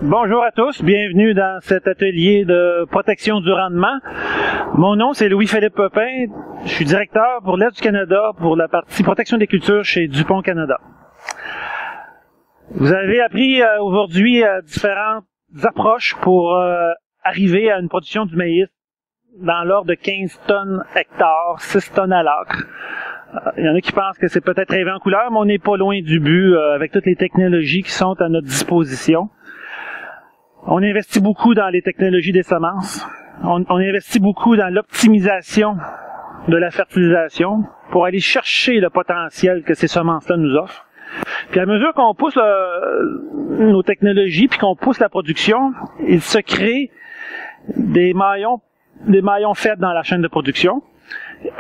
Bonjour à tous, bienvenue dans cet atelier de protection du rendement. Mon nom c'est Louis-Philippe Pepin, je suis directeur pour l'Est du Canada pour la partie protection des cultures chez DuPont Canada. Vous avez appris aujourd'hui différentes approches pour arriver à une production du maïs dans l'ordre de 15 tonnes hectares, 6 tonnes à l'acre. Il y en a qui pensent que c'est peut-être rêvé en couleur, mais on n'est pas loin du but avec toutes les technologies qui sont à notre disposition. On investit beaucoup dans les technologies des semences. On investit beaucoup dans l'optimisation de la fertilisation pour aller chercher le potentiel que ces semences-là nous offrent. Puis à mesure qu'on pousse nos technologies puis qu'on pousse la production, il se crée des maillons faibles dans la chaîne de production.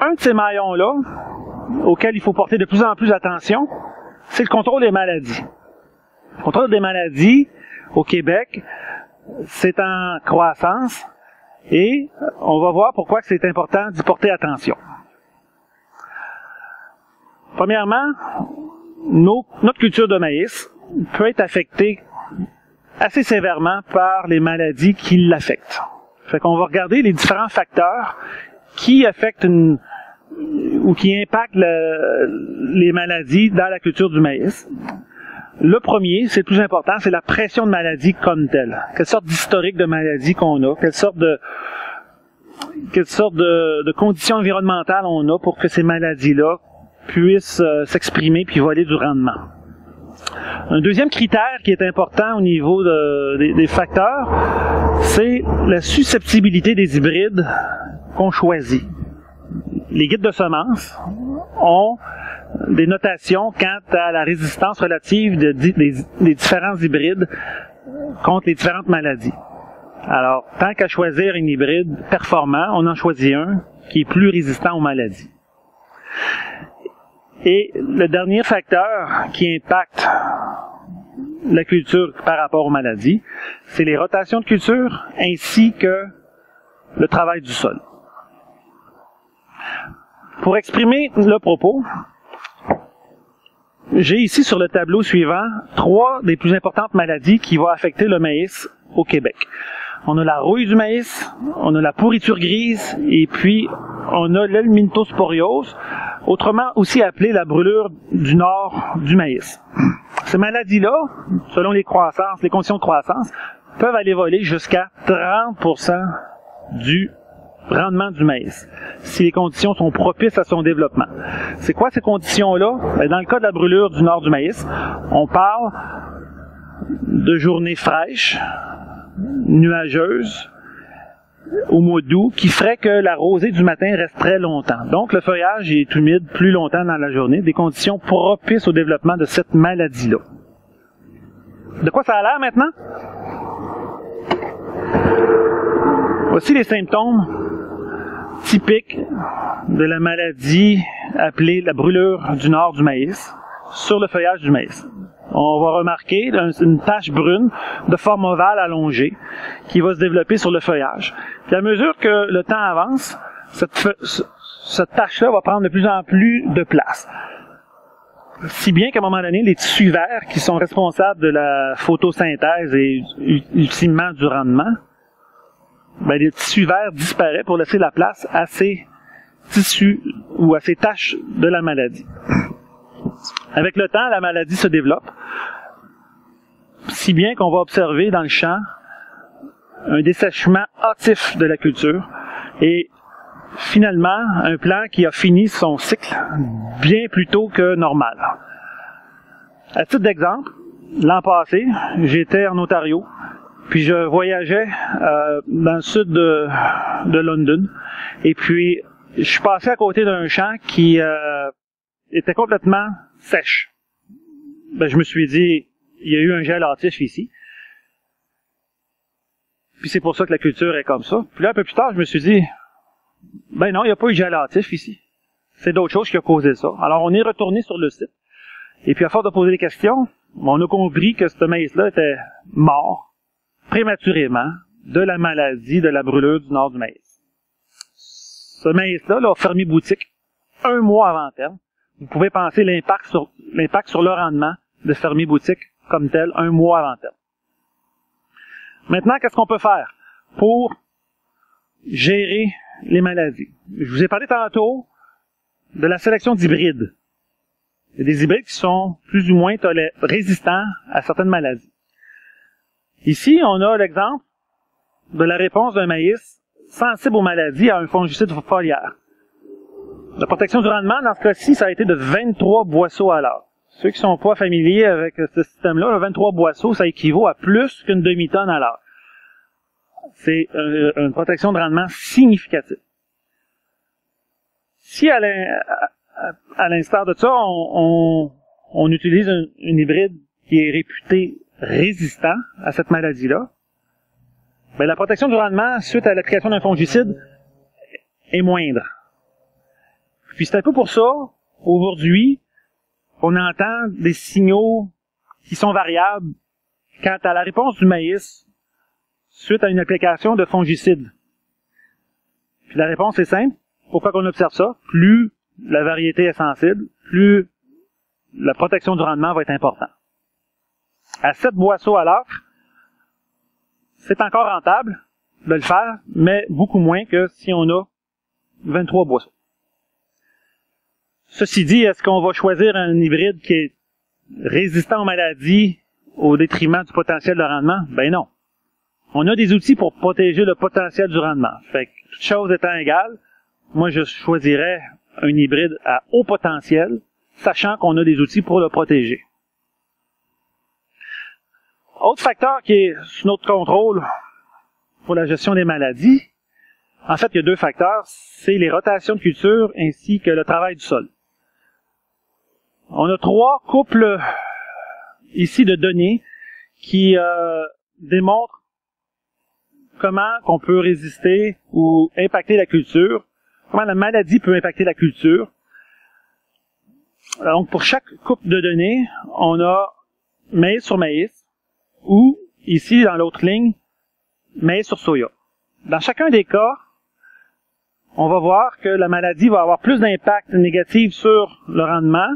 Un de ces maillons-là, auquel il faut porter de plus en plus attention, c'est le contrôle des maladies. Le contrôle des maladies au Québec, c'est en croissance et on va voir pourquoi c'est important d'y porter attention. Premièrement, notre culture de maïs peut être affectée assez sévèrement par les maladies qui l'affectent. Fait qu'on va regarder les différents facteurs qui affectent ou qui impactent les maladies dans la culture du maïs. Le premier, c'est le plus important, c'est la pression de maladie comme telle. Quelle sorte d'historique de maladie qu'on a, quelle sorte de conditions environnementales on a pour que ces maladies-là puissent s'exprimer puis voler du rendement. Un deuxième critère qui est important au niveau des facteurs, c'est la susceptibilité des hybrides qu'on choisit. Les guides de semences ont des notations quant à la résistance relative des différents hybrides contre les différentes maladies. Alors, tant qu'à choisir un hybride performant, on en choisit un qui est plus résistant aux maladies. Et le dernier facteur qui impacte la culture par rapport aux maladies, c'est les rotations de culture ainsi que le travail du sol. Pour exprimer le propos, j'ai ici sur le tableau suivant 3 des plus importantes maladies qui vont affecter le maïs au Québec. On a la rouille du maïs, on a la pourriture grise et puis on a l'helminthosporiose, autrement aussi appelée la brûlure du nord du maïs. Ces maladies-là, selon les conditions de croissance, peuvent aller voler jusqu'à 30% du rendement du maïs, si les conditions sont propices à son développement. C'est quoi ces conditions-là? Dans le cas de la brûlure du nord du maïs, on parle de journées fraîches, nuageuses, au mois d'août, qui ferait que la rosée du matin resterait longtemps. Donc le feuillage est humide plus longtemps dans la journée, des conditions propices au développement de cette maladie-là. De quoi ça a l'air maintenant? Voici les symptômes typique de la maladie appelée la brûlure du nord du maïs sur le feuillage du maïs. On va remarquer une tache brune de forme ovale allongée qui va se développer sur le feuillage. Puis à mesure que le temps avance, cette tache-là va prendre de plus en plus de place. Si bien qu'à un moment donné, les tissus verts qui sont responsables de la photosynthèse et ultimement du rendement, les tissus verts disparaissent pour laisser la place à ces tissus ou à ces taches de la maladie. Avec le temps, la maladie se développe, si bien qu'on va observer dans le champ un dessèchement hâtif de la culture et finalement un plant qui a fini son cycle bien plus tôt que normal. À titre d'exemple, l'an passé, j'étais en Ontario. Puis je voyageais dans le sud de London. Et puis, je suis passé à côté d'un champ qui était complètement sèche. Je me suis dit, il y a eu un gel hâtif ici. Puis c'est pour ça que la culture est comme ça. Puis là, un peu plus tard, je me suis dit, non, il n'y a pas eu de gel hâtif ici. C'est d'autres choses qui ont causé ça. Alors, on est retourné sur le site. Et puis, à force de poser des questions, on a compris que ce maïs-là était mort prématurément de la maladie de la brûlure du nord du maïs. Ce maïs-là, a fermé boutique 1 mois avant terme. Vous pouvez penser l'impact sur le rendement de fermer boutique comme tel 1 mois avant terme. Maintenant, qu'est-ce qu'on peut faire pour gérer les maladies? Je vous ai parlé tantôt de la sélection d'hybrides. Il y a des hybrides qui sont plus ou moins résistants à certaines maladies. Ici, on a l'exemple de la réponse d'un maïs sensible aux maladies à un fongicide foliaire. La protection du rendement, dans ce cas-ci, ça a été de 23 boisseaux à l'heure. Ceux qui sont pas familiers avec ce système-là, 23 boisseaux, ça équivaut à plus qu'une demi-tonne à l'heure. C'est une protection de rendement significative. Si à l'instar de ça, on utilise une hybride qui est réputée résistant à cette maladie-là, ben la protection du rendement suite à l'application d'un fongicide est moindre. Puis c'est un peu pour ça, aujourd'hui, on entend des signaux qui sont variables quant à la réponse du maïs suite à une application de fongicide. Puis la réponse est simple. Pourquoi qu'on observe ça? Plus la variété est sensible, plus la protection du rendement va être importante. À 7 boisseaux à l'acre, c'est encore rentable de le faire, mais beaucoup moins que si on a 23 boisseaux. Ceci dit, est-ce qu'on va choisir un hybride qui est résistant aux maladies au détriment du potentiel de rendement? Ben non. On a des outils pour protéger le potentiel du rendement. Fait que, toutes choses étant égales, moi je choisirais un hybride à haut potentiel, sachant qu'on a des outils pour le protéger. Autre facteur qui est sous notre contrôle pour la gestion des maladies, en fait, il y a deux facteurs, c'est les rotations de culture ainsi que le travail du sol. On a 3 couples ici de données qui démontrent comment on peut résister ou impacter la culture, comment la maladie peut impacter la culture. Donc, pour chaque couple de données, on a maïs sur maïs, ou, ici, dans l'autre ligne, maïs sur soya. Dans chacun des cas, on va voir que la maladie va avoir plus d'impact négatif sur le rendement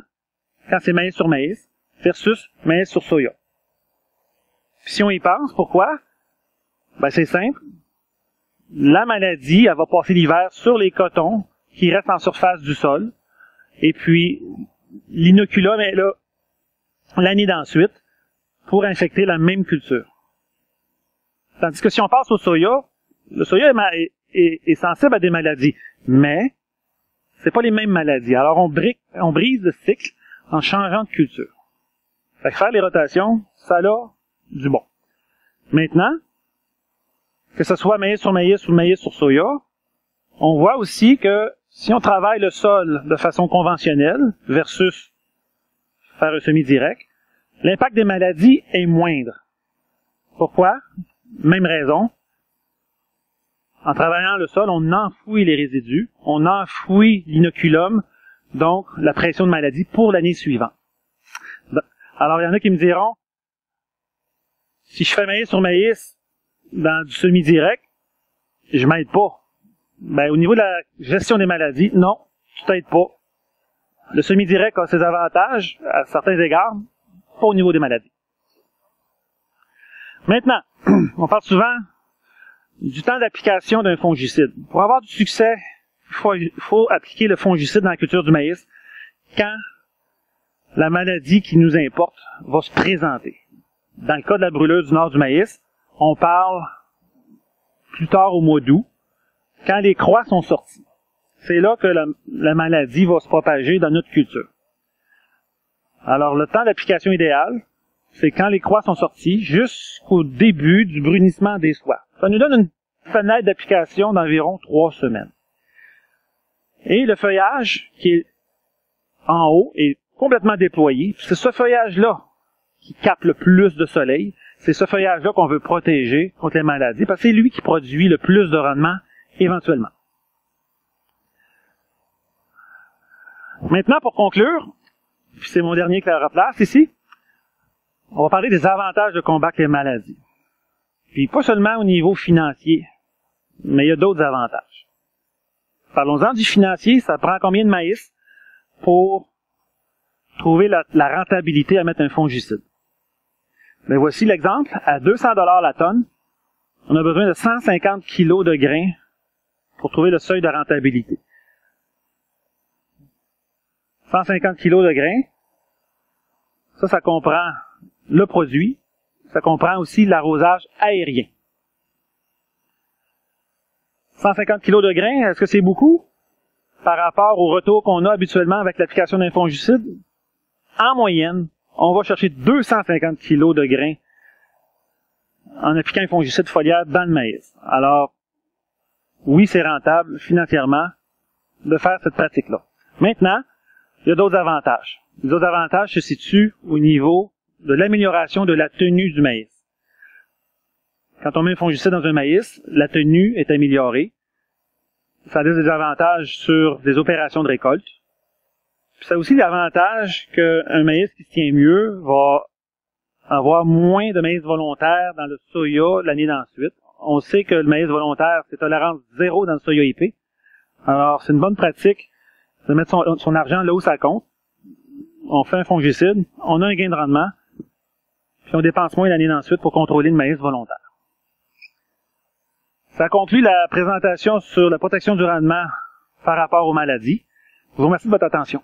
quand c'est maïs sur maïs versus maïs sur soya. Puis si on y pense, pourquoi? Ben c'est simple. La maladie, elle va passer l'hiver sur les cotons qui restent en surface du sol. Et puis, l'inoculum est là l'année d'ensuite pour infecter la même culture. Tandis que si on passe au soya, le soya est sensible à des maladies, mais c'est pas les mêmes maladies. Alors on brise le cycle en changeant de culture. Fait que faire les rotations, ça a du bon. Maintenant, que ce soit maïs sur maïs ou maïs sur soya, on voit aussi que si on travaille le sol de façon conventionnelle versus faire un semi-direct, l'impact des maladies est moindre. Pourquoi? Même raison. En travaillant le sol, on enfouit les résidus, on enfouit l'inoculum, donc la pression de maladie pour l'année suivante. Alors, il y en a qui me diront, si je fais maïs sur maïs dans du semi-direct, je m'aide pas. Ben, au niveau de la gestion des maladies, non, tu t'aides pas. Le semi-direct a ses avantages, à certains égards, pas au niveau des maladies. Maintenant, on parle souvent du temps d'application d'un fongicide. Pour avoir du succès, il faut appliquer le fongicide dans la culture du maïs quand la maladie qui nous importe va se présenter. Dans le cas de la brûlure du nord du maïs, on parle plus tard au mois d'août, quand les croix sont sorties. C'est là que la maladie va se propager dans notre culture. Alors, le temps d'application idéal, c'est quand les croix sont sorties jusqu'au début du brunissement des soies. Ça nous donne une fenêtre d'application d'environ 3 semaines. Et le feuillage qui est en haut est complètement déployé. C'est ce feuillage-là qui capte le plus de soleil. C'est ce feuillage-là qu'on veut protéger contre les maladies parce que c'est lui qui produit le plus de rendement éventuellement. Maintenant, pour conclure, puis c'est mon dernier clair-place ici, on va parler des avantages de combattre les maladies. Puis pas seulement au niveau financier, mais il y a d'autres avantages. Parlons-en du financier, ça prend combien de maïs pour trouver la rentabilité à mettre un fongicide? Ben voici l'exemple, à 200 $ la tonne, on a besoin de 150 kg de grains pour trouver le seuil de rentabilité. 150 kg de grains, ça comprend le produit, ça comprend aussi l'arrosage aérien. 150 kg de grains, est-ce que c'est beaucoup par rapport au retour qu'on a habituellement avec l'application d'un fongicide? En moyenne, on va chercher 250 kg de grains en appliquant un fongicide foliaire dans le maïs. Alors, oui, c'est rentable financièrement de faire cette pratique-là. Maintenant, il y a d'autres avantages. Les autres avantages se situent au niveau de l'amélioration de la tenue du maïs. Quand on met un fongicide dans un maïs, la tenue est améliorée. Ça a des avantages sur des opérations de récolte. Puis ça a aussi l'avantage qu'un maïs qui se tient mieux va avoir moins de maïs volontaire dans le soya l'année d'ensuite. On sait que le maïs volontaire, c'est tolérance zéro dans le soya IP. Alors, c'est une bonne pratique de mettre son argent là où ça compte. On fait un fongicide, on a un gain de rendement, puis on dépense moins l'année d'ensuite pour contrôler le maïs volontaire. Ça conclut la présentation sur la protection du rendement par rapport aux maladies. Je vous remercie de votre attention.